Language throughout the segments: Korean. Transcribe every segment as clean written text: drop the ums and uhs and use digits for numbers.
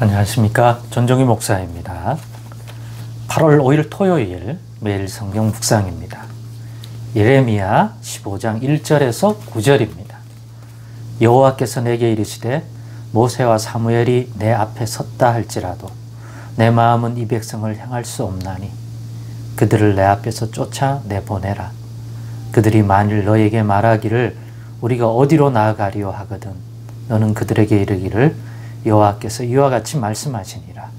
안녕하십니까. 전종희 목사입니다. 8월 5일 토요일 매일 성경 묵상입니다. 예레미야 15장 1절에서 9절입니다. 여호와께서 내게 이르시되 모세와 사무엘이 내 앞에 섰다 할지라도 내 마음은 이 백성을 향할 수 없나니 그들을 내 앞에서 쫓아 내보내라. 그들이 만일 너에게 말하기를 우리가 어디로 나아가리요 하거든 너는 그들에게 이르기를 여호와께서 이와 같이 말씀하시니라.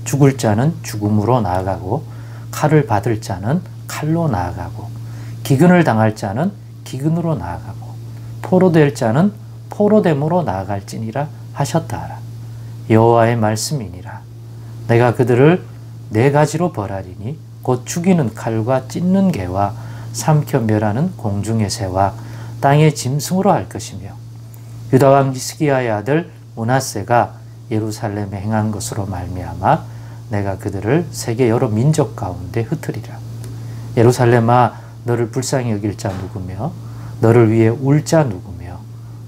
죽을 자는 죽음으로 나아가고 칼을 받을 자는 칼로 나아가고 기근을 당할 자는 기근으로 나아가고 포로될 자는 포로됨으로 나아갈지니라 하셨다 하라. 여호와의 말씀이니라. 내가 그들을 네 가지로 벌하리니 곧 죽이는 칼과 찢는 개와 삼켜 멸하는 공중의 새와 땅의 짐승으로 할 것이며 유다 왕 히스기야의 아들 므낫세가 예루살렘에 행한 것으로 말미암아 내가 그들을 세계 여러 민족 가운데 흩으리라. 예루살렘아 너를 불쌍히 여길 자 누구며 너를 위해 울 자 누구며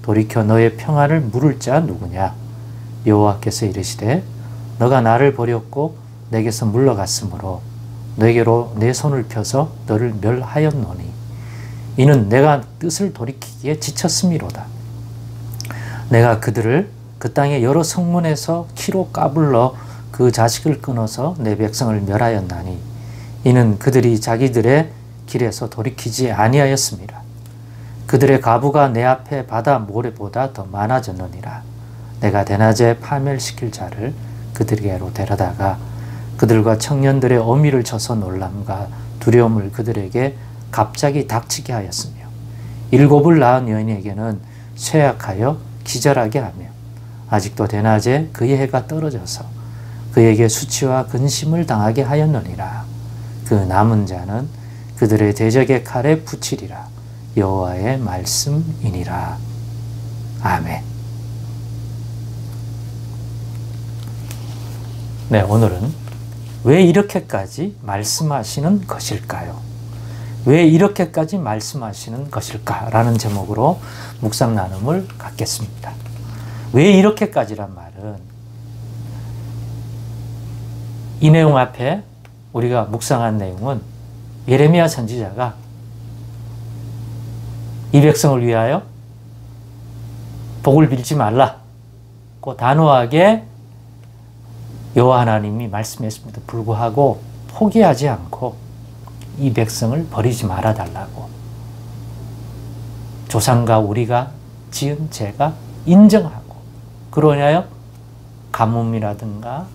돌이켜 너의 평안을 물을 자 누구냐. 여호와께서 이르시되 너가 나를 버렸고 내게서 물러갔으므로 내게로 내 손을 펴서 너를 멸하였노니 이는 내가 뜻을 돌이키기에 지쳤음이로다. 내가 그들을 그 땅의 여러 성문에서 키로 까불러 그 자식을 끊어서 내 백성을 멸하였나니 이는 그들이 자기들의 길에서 돌이키지 아니하였음이라. 그들의 가부가 내 앞에 바다 모래보다 더 많아졌느니라. 내가 대낮에 파멸시킬 자를 그들에게로 데려다가 그들과 청년들의 어미를 쳐서 놀람과 두려움을 그들에게 갑자기 닥치게 하였으며 일곱을 낳은 여인에게는 쇠약하여 기절하게 하며 아직도 대낮에 그의 해가 떨어져서 그에게 수치와 근심을 당하게 하였느니라. 그 남은 자는 그들의 대적의 칼에 붙이리라. 여호와의 말씀이니라. 아멘. 네, 오늘은 왜 이렇게까지 말씀하시는 것일까요? 왜 이렇게까지 말씀하시는 것일까라는 제목으로 묵상 나눔을 갖겠습니다. 왜 이렇게까지란 말은 이 내용 앞에 우리가 묵상한 내용은 예레미야 선지자가 이 백성을 위하여 복을 빌지 말라고 단호하게 여호와 하나님이 말씀했음에도 불구하고 포기하지 않고 이 백성을 버리지 말아달라고 조상과 우리가 지은 죄가 인정하고 그러냐여 가뭄이라든가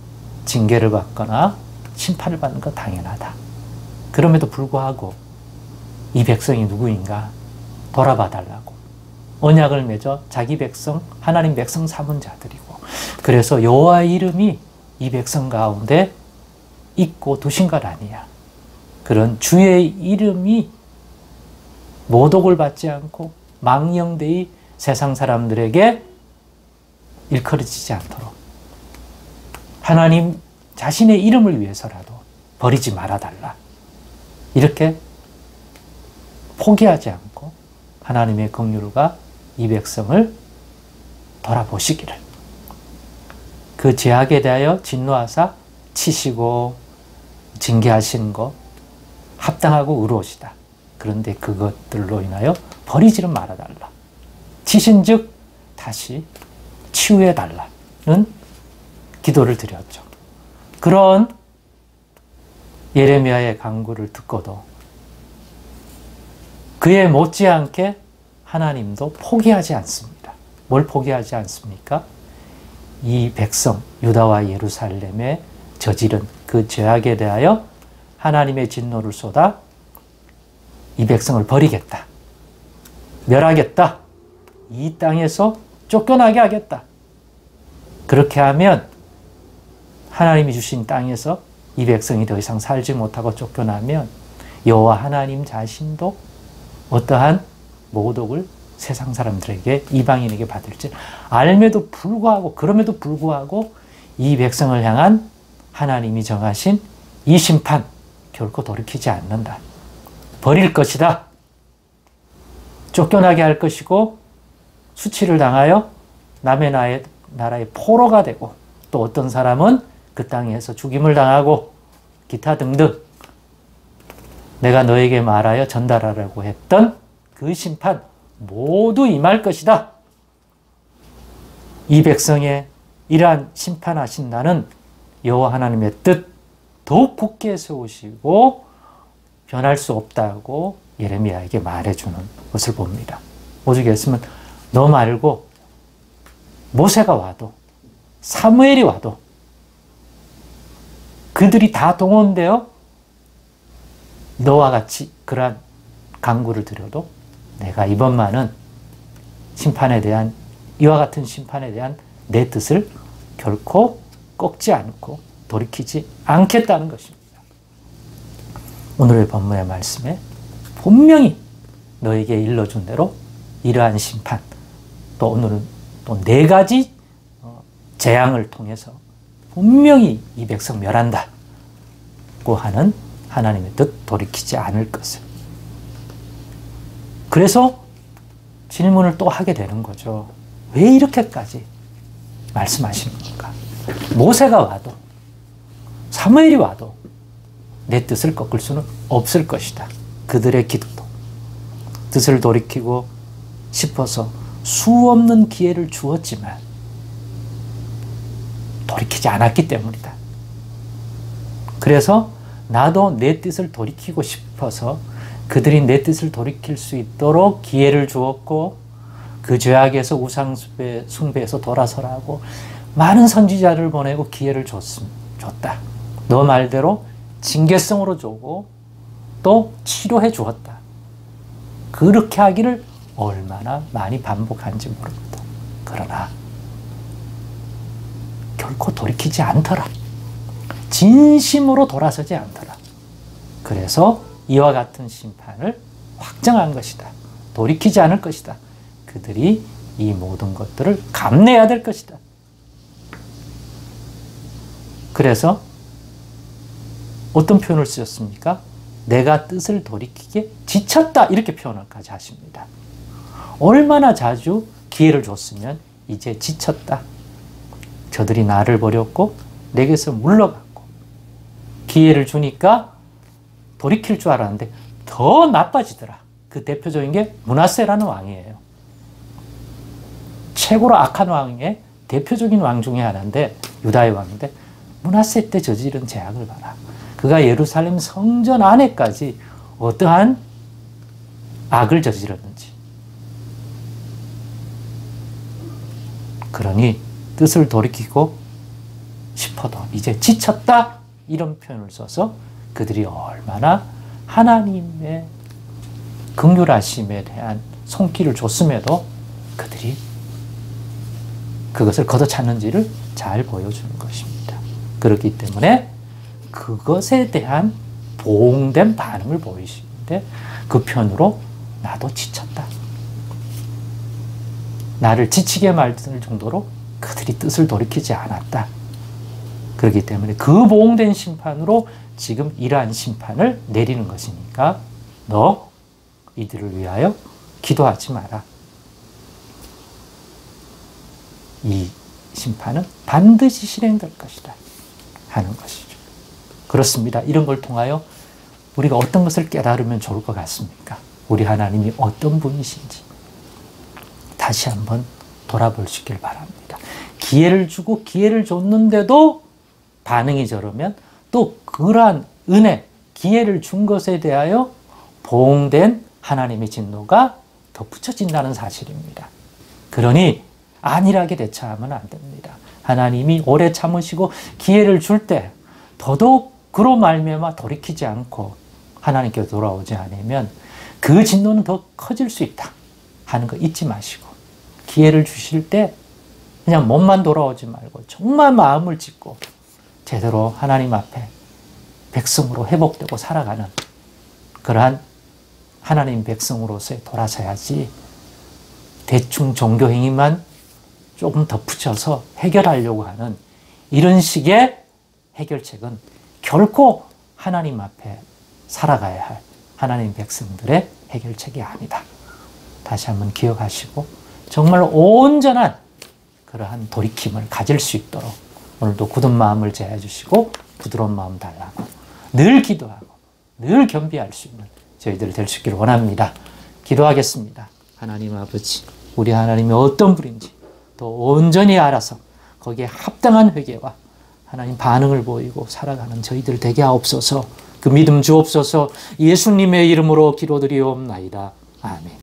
징계를 받거나 심판을 받는 거 당연하다. 그럼에도 불구하고 이 백성이 누구인가 돌아봐 달라고 언약을 맺어 자기 백성 하나님 백성 삼은 자들이고 그래서 여호와의 이름이 이 백성 가운데 있고 두신 것 아니야. 그런 주의 이름이 모독을 받지 않고 망령되이 세상 사람들에게 일컬어지지 않도록 하나님 자신의 이름을 위해서라도 버리지 말아달라. 이렇게 포기하지 않고 하나님의 긍휼과 이 백성을 돌아보시기를 그 죄악에 대하여 진노하사 치시고 징계하시는 것 합당하고 의로우시다. 그런데 그것들로 인하여 버리지는 말아달라. 치신즉 다시 치유해달라는 기도를 드렸죠. 그런 예레미야의 간구를 듣고도 그에 못지않게 하나님도 포기하지 않습니다. 뭘 포기하지 않습니까? 이 백성 유다와 예루살렘에 저지른 그 죄악에 대하여 하나님의 진노를 쏟아 이 백성을 버리겠다. 멸하겠다. 이 땅에서 쫓겨나게 하겠다. 그렇게 하면 하나님이 주신 땅에서 이 백성이 더 이상 살지 못하고 쫓겨나면 여호와 하나님 자신도 어떠한 모독을 세상 사람들에게 이방인에게 받을지 알매도 불구하고 그럼에도 불구하고 이 백성을 향한 하나님이 정하신 이 심판 결코 돌이키지 않는다. 버릴 것이다. 쫓겨나게 할 것이고 수치를 당하여 남의 나라의 포로가 되고 또 어떤 사람은 그 땅에서 죽임을 당하고 기타 등등 내가 너에게 말하여 전달하라고 했던 그 심판 모두 임할 것이다. 이 백성의 이러한 심판하신다는 여호와 하나님의 뜻 더욱 굳게 세우시고 변할 수 없다고 예레미야에게 말해주는 것을 봅니다. 오죽했으면 너 말고 모세가 와도 사무엘이 와도 그들이 다 동원되어 너와 같이 그러한 강구를 드려도 내가 이번만은 심판에 대한 이와 같은 심판에 대한 내 뜻을 결코 꺾지 않고 돌이키지 않겠다는 것입니다. 오늘의 본문의 말씀에 분명히 너에게 일러준 대로 이러한 심판 또 오늘은 또 4가지 재앙을 통해서 분명히 이 백성 멸한다고 하는 하나님의 뜻 돌이키지 않을 것을. 그래서 질문을 또 하게 되는 거죠. 왜 이렇게까지 말씀하시는 건가? 모세가 와도 사무엘이 와도 내 뜻을 꺾을 수는 없을 것이다. 그들의 기도도 뜻을 돌이키고 싶어서 수없는 기회를 주었지만 돌이키지 않았기 때문이다. 그래서 나도 내 뜻을 돌이키고 싶어서 그들이 내 뜻을 돌이킬 수 있도록 기회를 주었고 그 죄악에서 우상 숭배에서 돌아서라고 많은 선지자를 보내고 기회를 줬다. 너 말대로 징계성으로 주고 또 치료해 주었다. 그렇게 하기를 얼마나 많이 반복한지 모릅니다. 그러나 결코 돌이키지 않더라. 진심으로 돌아서지 않더라. 그래서 이와 같은 심판을 확정한 것이다. 돌이키지 않을 것이다. 그들이 이 모든 것들을 감내해야 될 것이다. 그래서 어떤 표현을 쓰셨습니까? 내가 뜻을 돌이키게 지쳤다 이렇게 표현을까지 하십니다. 얼마나 자주 기회를 줬으면 이제 지쳤다. 저들이 나를 버렸고 내게서 물러갔고 기회를 주니까 돌이킬 줄 알았는데 더 나빠지더라. 그 대표적인 게 므낫세라는 왕이에요. 최고로 악한 왕의 대표적인 왕 중에 하나인데 유다의 왕인데 므낫세 때 저지른 죄악을 봐라. 그가 예루살렘 성전 안에까지 어떠한 악을 저질렀는지. 그러니 뜻을 돌이키고 싶어도 이제 지쳤다 이런 표현을 써서 그들이 얼마나 하나님의 긍휼하심에 대한 손길을 줬음에도 그들이 그것을 걷어찼는지를 잘 보여주는 것입니다. 그렇기 때문에 그것에 대한 보응된 반응을 보이시는데 그 편으로 나도 지쳤다. 나를 지치게 만들 정도로 그들이 뜻을 돌이키지 않았다. 그렇기 때문에 그 보응된 심판으로 지금 이러한 심판을 내리는 것이니까 너 이들을 위하여 기도하지 마라. 이 심판은 반드시 실행될 것이다 하는 것이죠. 그렇습니다. 이런 걸 통하여 우리가 어떤 것을 깨달으면 좋을 것 같습니까? 우리 하나님이 어떤 분이신지 다시 한번 돌아보시길 바랍니다. 기회를 주고 기회를 줬는데도 반응이 저러면 또 그러한 은혜, 기회를 준 것에 대하여 보응된 하나님의 진노가 덧붙여진다는 사실입니다. 그러니 안일하게 대처하면 안 됩니다. 하나님이 오래 참으시고 기회를 줄 때 더더욱 그로 말미암아 돌이키지 않고 하나님께 돌아오지 않으면 그 진노는 더 커질 수 있다 하는 거 잊지 마시고 기회를 주실 때 그냥 몸만 돌아오지 말고 정말 마음을 찢고 제대로 하나님 앞에 백성으로 회복되고 살아가는 그러한 하나님 백성으로서의 돌아서야지 대충 종교 행위만 조금 덧붙여서 해결하려고 하는 이런 식의 해결책은 결코 하나님 앞에 살아가야 할 하나님 백성들의 해결책이 아니다. 다시 한번 기억하시고 정말 온전한 그러한 돌이킴을 가질 수 있도록 오늘도 굳은 마음을 제하여 주시고 부드러운 마음 달라고 늘 기도하고 늘 겸비할 수 있는 저희들 될 수 있기를 원합니다. 기도하겠습니다. 하나님 아버지, 우리 하나님이 어떤 분인지 더 온전히 알아서 거기에 합당한 회개와 하나님 반응을 보이고 살아가는 저희들 되게 하옵소서. 그 믿음 주옵소서. 예수님의 이름으로 기도드리옵나이다. 아멘.